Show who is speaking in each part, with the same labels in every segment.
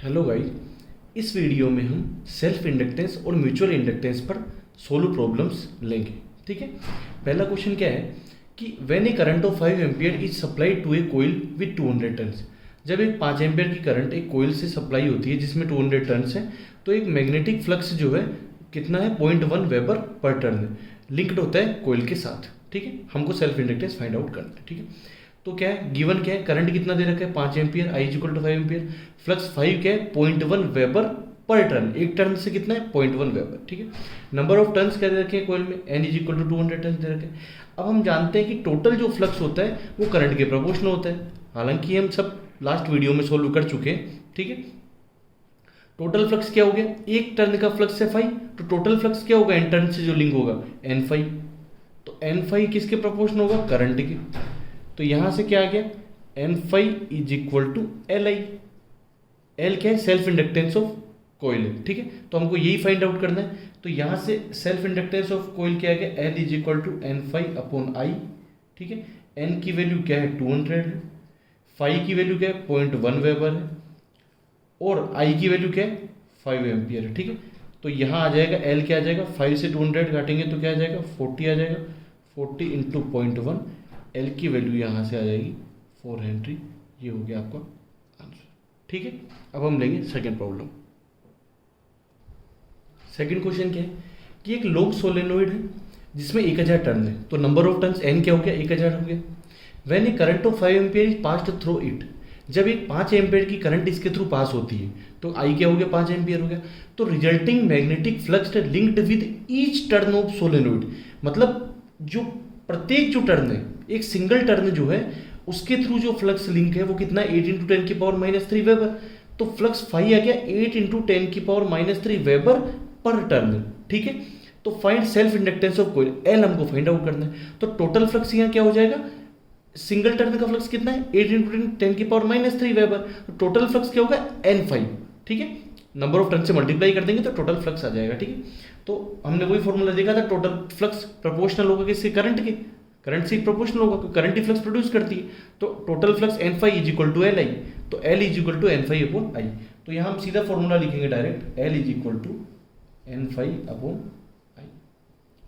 Speaker 1: Hello guys, इस video में हम सेल्फ इंडक्टेंस और म्यूचुअल इंडक्टेंस पर सोलो प्रॉब्लम्स लेंगे। ठीक है। पहला क्वेश्चन क्या है कि when a current of 5 ampere is supplied to a coil with 200 turns. जब एक 5 एम्पियर की करंट एक कोइल से सप्लाई होती है जिसमें 200 टर्न्स है, तो एक मैग्नेटिक फ्लक्स जो है कितना है 0.1 वेबर पर टर्न लिंक्ड होता है कोइल के साथ। ठीक है, हमको सेल्फ इंडक्टेंस फाइंड आउट करना है। ठीक है, तो क्या है गिवन क्या है, करंट कितना दे रखा है 5 ampere, I is equal to 5 ampere, flux 5 क्या है 0.1 वेबर पर टर्न, एक टर्न से कितना है 0.1 वेबर। ठीक है, नंबर ऑफ टर्न्स क्या दे रखे हैं कोइल में, N is equal to 200 turns दे रखे हैं। अब हम जानते हैं कि टोटल जो फ्लक्स होता है वो करंट के प्रोपोर्शनल होता है, हालांकि हम सब लास्ट वीडियो में सोल्व कर चुके हैं। ठीक है, टोटल फ्लक्स क्या हो गया, एक टर्न का फ्लक्स है 5, तो टोटल फ्लक्स क्या होगा एन टर्न से जो लिंक होगा n5, तो n5 किसके प्रोपोर्शनल होगा, करंट के। तो यहां से क्या आ गया n5 is equal to L I, L क्या है सेल्फ इंडक्टेंस ऑफ कोइल। ठीक है, तो हमको यही फाइंड आउट करना है। तो यहां से सेल्फ इंडक्टेंस ऑफ कोइल क्या आ गया, L is equal to n5 upon I. ठीक है, n की वैल्यू क्या है 200 है, फाइव की वैल्यू क्या है 0.1 वेबर है, और आई की वैल्यू क्या है 5 एम्पियर है। ठीक है, तो यहाँ आ जाएगा एल क्या आ जाएगा, 5 से 200 घटाएंगे तो क्या आ जाएगा 40 आ जाएगा, 40 इंटू 0.1, एल की वैल्यू यहाँ से आ जाएगी 4 हेनरी। ये हो गया आपका आंसर। ठीक है, अब हम लेंगे सेकंड प्रॉब्लम। सेकंड क्वेश्चन क्या है कि एक लॉन्ग सोलेनोइड है जिसमें 1000 टर्न है, तो नंबर ऑफ टर्न्स एन क्या हो गया 1000 हो गया। When a current of 5 ampere is passed through it, जब एक 5 एम्पियर की करंट इसके थ्रू पास होती है तो आई क्या हो गया 5 एम्पियर हो गया। तो resulting magnetic flux linked with each turn off solenoid, मतलब जो प्रत्येक जो टर्न है, एक सिंगल टर्न जो है उसके थ्रू जो फ्लक्स लिंक है वो कितना 8 इंटू 10 की पावर -3 वेबर। तो फ्लक्स 5 आ गया 8 इंटू 10 की पावर -3 वेबर पर टर्न। ठीक है, तो find self inductance of coil, L हमको फाइंड आउट करना है। तो टोटल फ्लक्स यहाँ क्या हो जाएगा, सिंगल टर्न का फ्लक्स कितना है 8 इंटू 10 की पावर -3 वेबर, तो टोटल फ्लक्स क्या होगा n5। ठीक है, नंबर ऑफ टर्न से मल्टीप्लाई कर देंगे तो टोटल फ्लक्स आ जाएगा। ठीक है, तो हमने वही फॉर्मूला देखा था, टोटल फ्लक्स प्रोपोर्शनल होगा किससे, करंट के, करंट से प्रोपोर्शनल होगा, करंट ही फ्लक्स प्रोड्यूस करती है। तो total flux n5 is equal to L I, तो L is equal to n5 upon I. तो यहाँ हम सीधा फॉर्मूला लिखेंगे direct, L is equal to n5 upon I.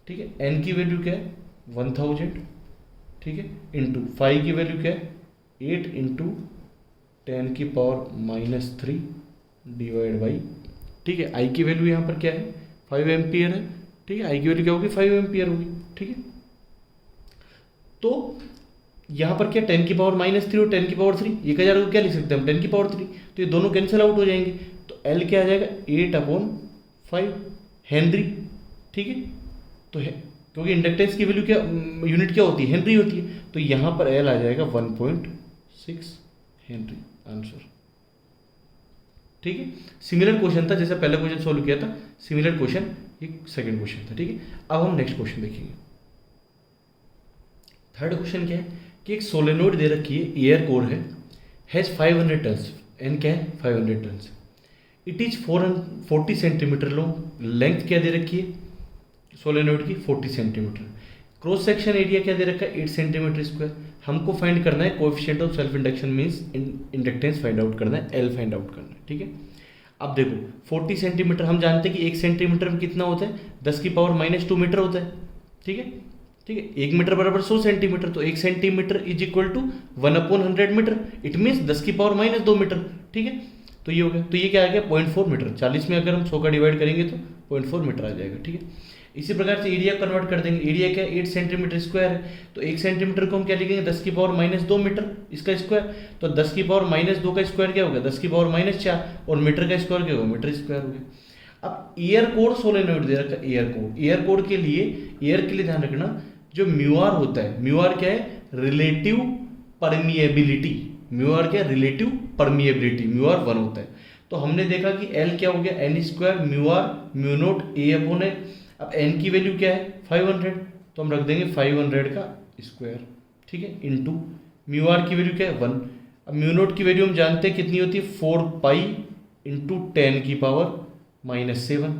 Speaker 1: ठीक है, n की वैल्यू क्या है 1000, ठीक है, इंटू 5 की वैल्यू क्या है 8 इंटू 10 की पावर -3 डिवाइड बाई, ठीक है, आई की वैल्यू यहाँ पर क्या है 5 एम्पियर है। ठीक है, आई की वैल्यू क्या होगी 5 एम्पियर होगी। ठीक है, तो यहाँ पर क्या 10 की पावर -3 और 10 की पावर 3, 1000 को क्या लिख सकते हैं हम 10 की पावर 3, तो ये दोनों कैंसिल आउट हो जाएंगे। तो एल क्या आ जाएगा 8 अपॉन 5 हेनरी। ठीक है, तो है क्योंकि इंडक्टेंस की वैल्यू क्या यूनिट क्या होती है हेनरी होती है, तो यहाँ पर एल आ जाएगा 1.6 हेनरी आंसर। ठीक है, सिमिलर क्वेश्चन था जैसे पहला क्वेश्चन सोल्व किया था, सिमिलर क्वेश्चन ये सेकंड क्वेश्चन था। ठीक है, अब हम नेक्स्ट क्वेश्चन देखेंगे। थर्ड क्वेश्चन क्या है कि एक सोलेनोइड दे रखी है, एयर कोर है, हैज 500 टर्न्स, एन क्या है 500 turns, it is 40 centimetre long, length क्या दे रखी है सोलेनोइड की 40 सेंटीमीटर, क्रॉस सेक्शन एरिया क्या दे रखा है 8 सेंटीमीटर स्क्वायर। हमको फाइंड करना है coefficient of self induction means inductance find out करना है, एल फाइंड आउट करना है। ठीक है, अब देखो 40 सेंटीमीटर हम जानते हैं कि 1 सेंटीमीटर में कितना होता है 10 की पावर -2 मीटर होता है। ठीक है, ठीक है, 1 मीटर बराबर 100 सेंटीमीटर, तो 1 centimetre is equal to 1/100 metre, it means 10 की पावर -2 मीटर। ठीक है, तो ये हो गया, तो ये क्या आ गया 0.4 मीटर, 40 में अगर हम 100 का डिवाइड करेंगे तो 0.4 मीटर आ जाएगा। ठीक है, इसी प्रकार से एरिया कन्वर्ट कर देंगे, एरिया क्या है 8 सेंटीमीटर स्क्वायर है, तो 1 सेंटीमीटर को हम क्या लिखेंगे 10 की पावर -2 मीटर इसका स्क्वायर, तो 10 की पावर -2 का स्क्वायर क्या होगा 10 की पावर -4, और मीटर का स्क्वायर क्या होगा मीटर स्क्वायर हो गया। अब एयर कोर सोलेनोइड दे रखा है, एयर कोर के लिए, एयर के लिए ध्यान रखना जो म्यूआर होता है, म्यूआर क्या है रिलेटिव परमिएबिलिटी, म्यूआर क्या है रिलेटिव परमिएबिलिटी, म्यूआर 1 होता है। तो हमने देखा कि एल क्या हो गया N square mu r mu naught ए अपॉन ए। अब एन की वैल्यू क्या है 500, तो हम रख देंगे 500 का स्क्वायर। ठीक है, इंटू म्यू आर की वैल्यू क्या है 1। अब म्यू नोट की वैल्यू हम जानते हैं कितनी होती है 4 पाई इंटू 10 की पावर -7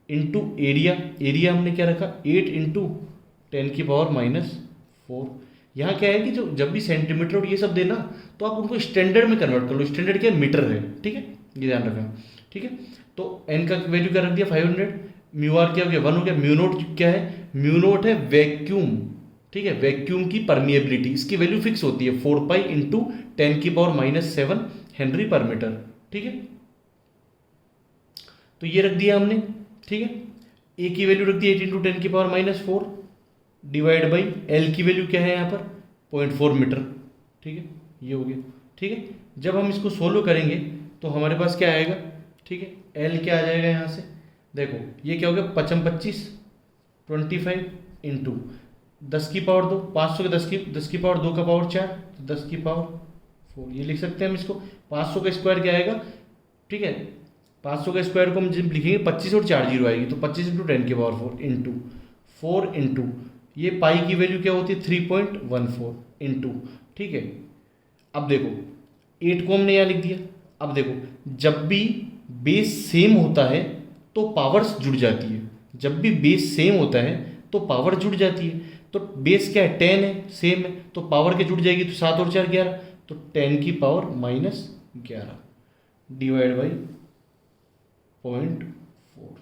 Speaker 1: इंटू एरिया, एरिया हमने क्या रखा 8 इंटू 10 की पावर -4। यहाँ क्या है कि जो जब भी सेंटीमीटर और ये सब देना तो आप उनको स्टैंडर्ड में कन्वर्ट कर लो, स्टैंडर्ड क्या मीटर है। ठीक है, ये ध्यान रखना, ठीक है। तो एन का वैल्यू क्या रख दिया 500, म्यू आर क्या हो गया 1 हो गया, म्यू नोट क्या है, म्यू नोट है वैक्यूम, ठीक है, वैक्यूम की परमिएबिलिटी, इसकी वैल्यू फिक्स होती है 4 पाई इंटू 10⁻⁷ हेनरी पर मीटर, ठीक है। तो ये रख दिया हमने, ठीक है। ए की वैल्यू रख दी 8 इंटू 10⁻⁴ डिवाइड बाई एल की वैल्यू क्या है यहाँ पर 0.4 मीटर, ठीक है, ये हो गया, ठीक है। जब हम इसको सोल्व करेंगे तो हमारे पास क्या आएगा, ठीक है, एल क्या आ जाएगा यहाँ से, देखो ये क्या हो गया 5 25 25 इंटू 10⁻², 500 के 10 की पावर 2 का पावर 4, तो 10⁻⁴ ये लिख सकते हैं हम इसको। 500 का स्क्वायर क्या आएगा, ठीक है, 500 का स्क्वायर को हम जब लिखेंगे 25 और 4 जीरो आएगी, तो 25 इंटू 10⁻⁴ इंटू 4 इंटू ये पाई की वैल्यू क्या होती है 3.14 इंटू, ठीक है। अब देखो 8 को हमने यहाँ लिख दिया। अब देखो जब भी बेस सेम होता है तो पावर्स जुड़ जाती है, जब भी बेस सेम होता है तो पावर जुड़ जाती है। तो बेस क्या है 10 है, सेम है, तो पावर के जुड़ जाएगी, तो 7 और 4 11, तो 10⁻⁻11 डिवाइड बाई 0.4,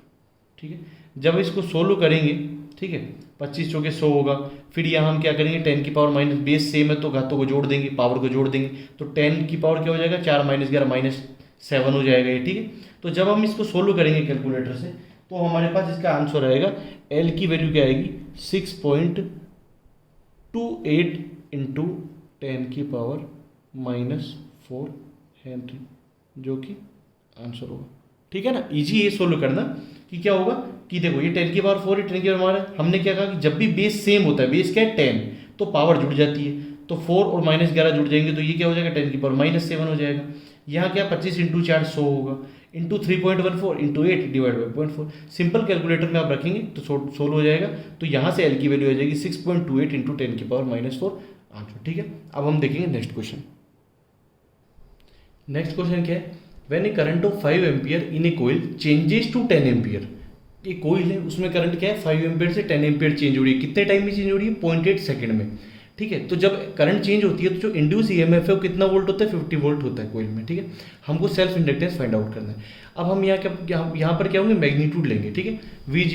Speaker 1: ठीक है। जब इसको सोल्व करेंगे, ठीक है, 25 चौके 100 होगा, फिर यहाँ हम क्या करेंगे 10⁻⁻, बेस सेम है तो घातों को जोड़ देंगे, पावर को जोड़ देंगे, तो 10 की पावर क्या हो जाएगा 4 - 11 -7 हो जाएगा ये, ठीक है। तो जब हम इसको सोल्व करेंगे कैलकुलेटर से तो हमारे पास इसका आंसर आएगा, एल की वैल्यू क्या आएगी 6.28 इंटू 10⁻⁻4 हेनरी, जो कि आंसर होगा, ठीक है ना। इजी ये सोल्व करना कि क्या होगा कि देखो ये 10⁻⁴ 10⁻⁻, हमने क्या कहा कि जब भी बेस सेम होता है, बेस क्या है 10, तो पावर जुड़ जाती है, तो 4 और -11 जुड़ जाएंगे, तो ये क्या हो जाएगा 10⁻⁷ हो जाएगा। यहाँ क्या 25 इंटू 4 100 होगा, into 3.14 into 8 divide by 0.4, simple calculator में आप रखेंगे तो सोल्व हो जाएगा। तो यहाँ से एल की वैल्यू आ जाएगी 6.28 इंटू 10⁻⁻4 आंसर, ठीक है। अब हम देखेंगे नेक्स्ट क्वेश्चन। नेक्स्ट क्वेश्चन क्या है, when a current of 5 ampere in a coil changes to 10 ampere, ये कोइल है उसमें करंट क्या है 5 एम्पियर से 10 एम्पियर चेंज हो रही है, कितने टाइम में चेंज हो रही है 0.8 सेकंड में, ठीक है। तो जब करंट चेंज होती है तो जो इंड्यूस ईएमएफ है वो कितना वोल्ट होता है 50 वोल्ट होता है कोइल में, ठीक है। हमको सेल्फ इंडक्टेंस फाइंड आउट करना है। अब हम यहाँ पर क्या होंगे मैग्नीट्यूड लेंगे, ठीक है, V =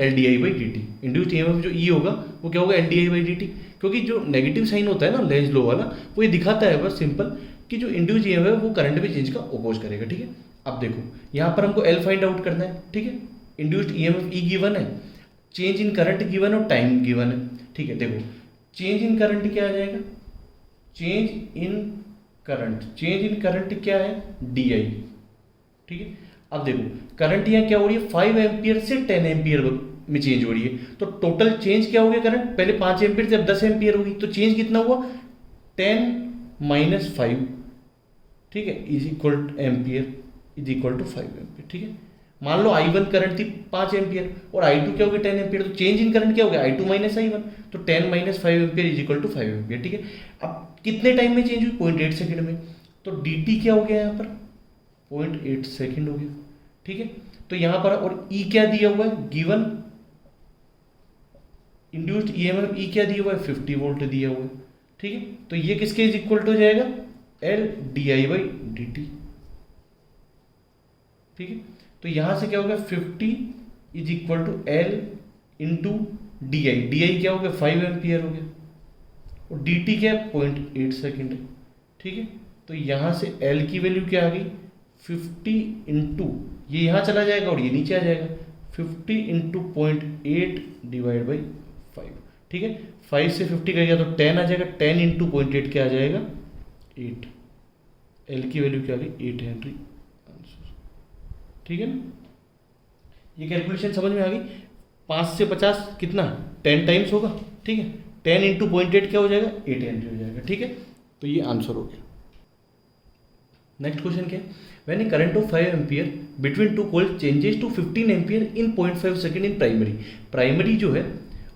Speaker 1: LdI/dt, इंड्यूस्ड ईएमएफ जो E होगा वो क्या होगा LdI/dt, क्योंकि जो नेगेटिव साइन होता है ना लेंज लॉ वाला, वो ये दिखाता है बस सिंपल कि जो इंड्यूस्ड ईएमएफ है वो करंट में चेंज का अपोज करेगा, ठीक है। अब देखो यहाँ पर हमको L फाइंड आउट करना है, ठीक है, इंड्यूस्ड ईएमएफ E गिवन है, चेंज इन करंट गिवन और टाइम गिवन है, ठीक है। देखो चेंज इन करंट क्या आ जाएगा, चेंज इन करंट क्या है DI, ठीक है। अब देखो करंट यहाँ क्या हो रही है 5 एम्पियर से 10 एम्पियर में चेंज हो रही है, तो टोटल चेंज क्या हो गया करंट, पहले 5 एम्पियर से अब 10 एम्पियर होगी, तो चेंज कितना हुआ 10 - 5, ठीक है, = एम्पियर = 5 एम्पियर, ठीक है। मान लो I1 करंट थी 5 एम्पियर और I2 क्या हो गया 10 एम्पियर, तो चेंज इन करंट क्या हो गया I2 - I1, तो 10 - 5 एम्पियर = 5 एम्पियर, ठीक है। अब कितने टाइम में चेंज हुई 0.8 सेकंड में, तो dt क्या हो गया यहाँ पर 0.8 सेकंड हो गया, ठीक है। तो यहाँ पर और E क्या दिया हुआ है गिवन, इंड्यूस्ड ईएमएफ E क्या दिया हुआ है 50 वोल्ट दिया हुआ है, ठीक है। तो ये किसके इक्वल हो जाएगा LdI/dt, ठीक है। तो यहां से क्या हो गया 50 = L इंटू DI क्या हो गया 5 एम्पियर हो गया, और dt क्या है 0.8 सेकेंड है, ठीक है। तो यहां से L की वैल्यू क्या आ गई 50 इंटू ये यहाँ चला जाएगा और ये नीचे आ जाएगा 50 इंटू 0.8 डिवाइड बाई 5, ठीक है। 5 से 50 करेगा तो 10 आ जाएगा, 10 इंटू 0.8 क्या आ जाएगा 8, L की वैल्यू क्या आ गई 8 हेनरी आंसर, ठीक है ना। ये कैलकुलेशन समझ में आ गई। 5 से 50 कितना 10 टाइम्स होगा, ठीक है, 10 इंटू 0.8 क्या हो जाएगा 8 हेनरी हो जाएगा, ठीक है। तो ये आंसर हो गया। नेक्स्ट क्वेश्चन क्या है, when a current of 5 ampere between two coil changes to 15 ampere in 0.5 second in primary जो है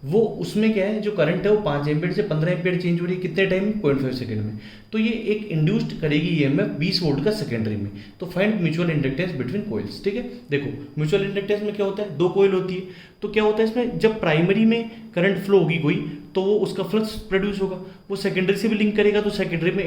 Speaker 1: वो उसमें क्या है जो करंट है वो 5 एम्पियर से 15 एम्पियर चेंज हो रही है कितने टाइम में 0.5 सेकंड में। तो ये एक इंड्यूस्ड करेगी ईएमएफ 20 वोल्ट का सेकेंडरी में। तो find mutual inductance between coils, ठीक है। देखो म्यूचुअल इंडक्टेंस में क्या होता है, दो कॉइल होती है, तो क्या होता है इसमें जब प्राइमरी में करंट फ्लो होगी कोई तो वो उसका फ्लक्स प्रोड्यूस होगा, वो सेकेंडरी से भी लिंक करेगा तो सेकेंडरी में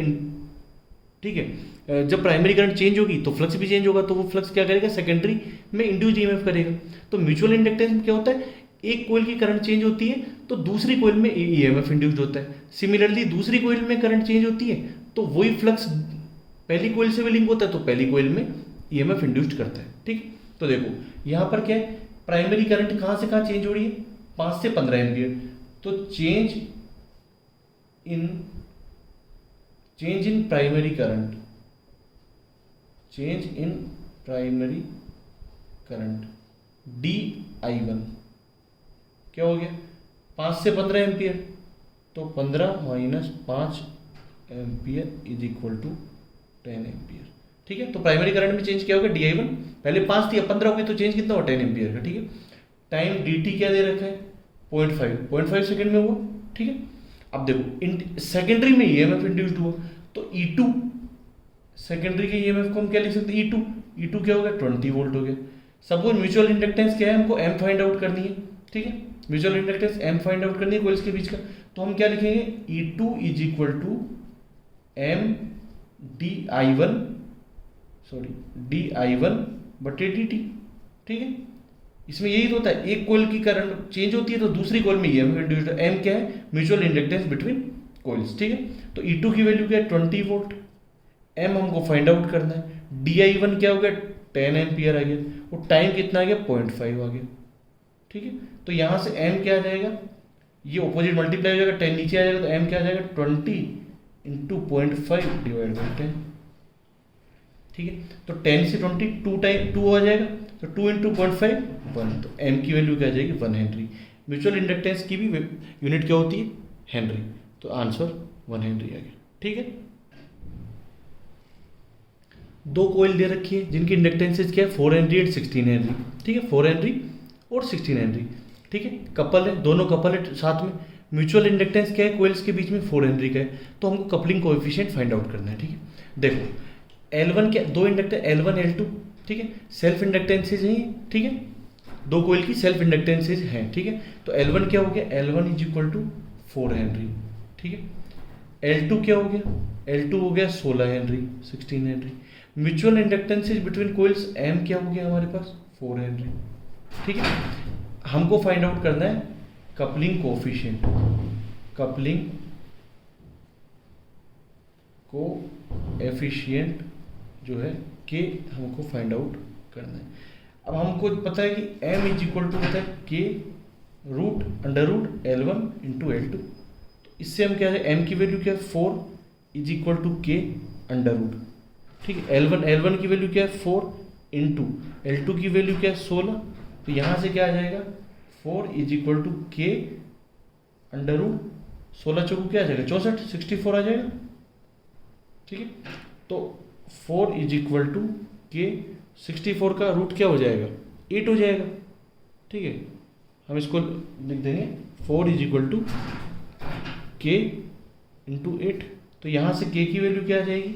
Speaker 1: ठीक है। जब प्राइमरी करंट चेंज होगी तो फ्लक्स भी चेंज होगा, तो वो फ्लक्स क्या करेगा, सेकेंडरी में इंड्यूस ईएमएफ करेगा। तो म्यूचुअल इंडक्टेंस में क्या होता है, एक कोइल की करंट चेंज होती है तो दूसरी कोइल में ईएमएफ इंड्यूस्ड होता है। सिमिलरली दूसरी कोइल में करंट चेंज होती है तो वही फ्लक्स पहली कोइल से भी लिंक होता है तो पहली कोइल में ईएमएफ इंड्यूस्ड करता है। ठीक, तो देखो यहाँ पर क्या है, प्राइमरी करंट कहाँ से कहाँ चेंज हो रही है, 5 से 15 एम्पियर। तो change in primary current, change in primary current DI1 क्या हो गया, 5 से 15 एम्पियर, तो 15 minus 5 ampere is equal to 10 ampere. ठीक है, तो प्राइमरी करंट में चेंज क्या होगा, DI1 पहले 5 थी अब 15 हो गई, तो चेंज कितना हुआ, 10 एम्पियर का। ठीक है, टाइम DT क्या दे रखा है, 0.5 सेकेंड में हुआ। ठीक है, अब देखो सेकेंडरी में ईएमएफ इंड्यूस्ड हुआ तो E2 सेकेंडरी के ईएमएफ को हम क्या लिख सकते हैं, E2 क्या हो गया, 20 वोल्ट हो गया। सपोज म्यूचुअल इंडक्टेंस क्या है, हमको M फाइंड आउट करनी है। ठीक है, mutual inductance M find out करनी है कोइल्स के बीच का, तो हम क्या लिखेंगे, E2 is equal to M DI1 बटे DT। ठीक है, इसमें यही तो होता है, एक कोइल की करंट चेंज होती है तो दूसरी कोइल में ईएमएफ इंड्यूस्ड। M क्या है, म्यूचुअल इंडक्टेंस बिटवीन कोइल्स। ठीक है, तो E2 की वैल्यू क्या है, 20 वोल्ट। M हमको फाइंड आउट करना है, DI1 क्या हो गया, 10 एम्पियर आ गया, और टाइम कितना आ गया, 0.5 आ गया। ठीक है, तो यहाँ से M क्या आ जाएगा, ये ऑपोजिट मल्टीप्लाई हो जाएगा, 10 नीचे आ जाएगा, तो M क्या आ जाएगा, 20 इंटू 0.5 डिवाइड बाई 10। ठीक है, तो 10 से 20 2 आ जाएगा, तो 2 इंटू 0.5 1, तो M की वैल्यू क्या आ जाएगी, 1 हेनरी। म्यूचुअल इंडक्टेंस की भी यूनिट क्या होती है, हेनरी, तो आंसर 1 हेनरी आ गया। ठीक है, दो कोइल दे रखी है जिनकी इंडक्टेंसेज क्या है, 4 हेनरी एंड 16 हेनरी। ठीक है, 4 हेनरी और 16 हेनरी। ठीक है, कपल है, दोनों कपल है साथ में। म्यूचुअल इंडक्टेंस क्या है, कोइल्स के बीच में 4 हेनरी का है, तो हमको कपलिंग कोएफिशिएंट फाइंड आउट करना है। ठीक है, देखो L1 क्या, दो इंडक्टर L1 L2, ठीक है, सेल्फ इंडक्टेंसेज हैं। ठीक है, दो कोइल की सेल्फ इंडक्टेंसेज हैं। ठीक है, तो L1 क्या हो गया, L1 is equal to 4 Henry. ठीक है, L2 क्या हो गया, L2 हो गया 16 Henry, 16 Henry. Mutual inductances between coils M क्या हो गया हमारे पास, 4 हेनरी। ठीक है, हमको फाइंड आउट करना है कपलिंग कोएफिशिएंट, कपलिंग कोएफिशिएंट जो है के हमको फाइंड आउट करना है। अब हमको पता है कि M इज इक्वल टू होता है K root under root L1 into L2। तो इससे हम क्या है, M की वैल्यू क्या है, 4 is equal to K under root. ठीक है, L1 की वैल्यू क्या है, 4 इंटू L2 की वैल्यू क्या है, 16। तो यहाँ से क्या आ जाएगा, 4 is equal to K under root 16 चौको क्या आ जाएगा, 64, 64 आ जाएगा। ठीक है, तो 4 इज इक्वल टू K, 64 का रूट क्या हो जाएगा, 8 हो जाएगा। ठीक है, हम इसको लिख देंगे 4 is equal to K into 8। तो यहाँ से K की वैल्यू क्या आ जाएगी,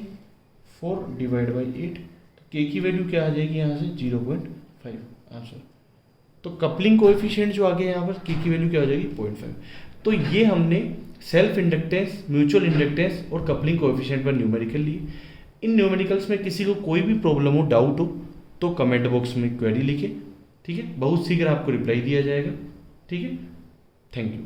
Speaker 1: 4 डिवाइड बाई 8। तो K की वैल्यू क्या आ जाएगी यहाँ से, 0.5 आंसर। तो कपलिंग कोएफिशिएंट जो आ गया यहाँ पर, K की वैल्यू क्या हो जाएगी, 0.5। तो ये हमने सेल्फ इंडक्टेंस, म्यूचुअल इंडक्टेंस और कपलिंग कोएफिशिएंट पर न्यूमेरिकल लिए। इन न्यूमेरिकल्स में किसी को कोई भी प्रॉब्लम हो, डाउट हो, तो कमेंट बॉक्स में क्वेरी लिखे। ठीक है, बहुत शीघ्र आपको रिप्लाई दिया जाएगा। ठीक है, थैंक यू।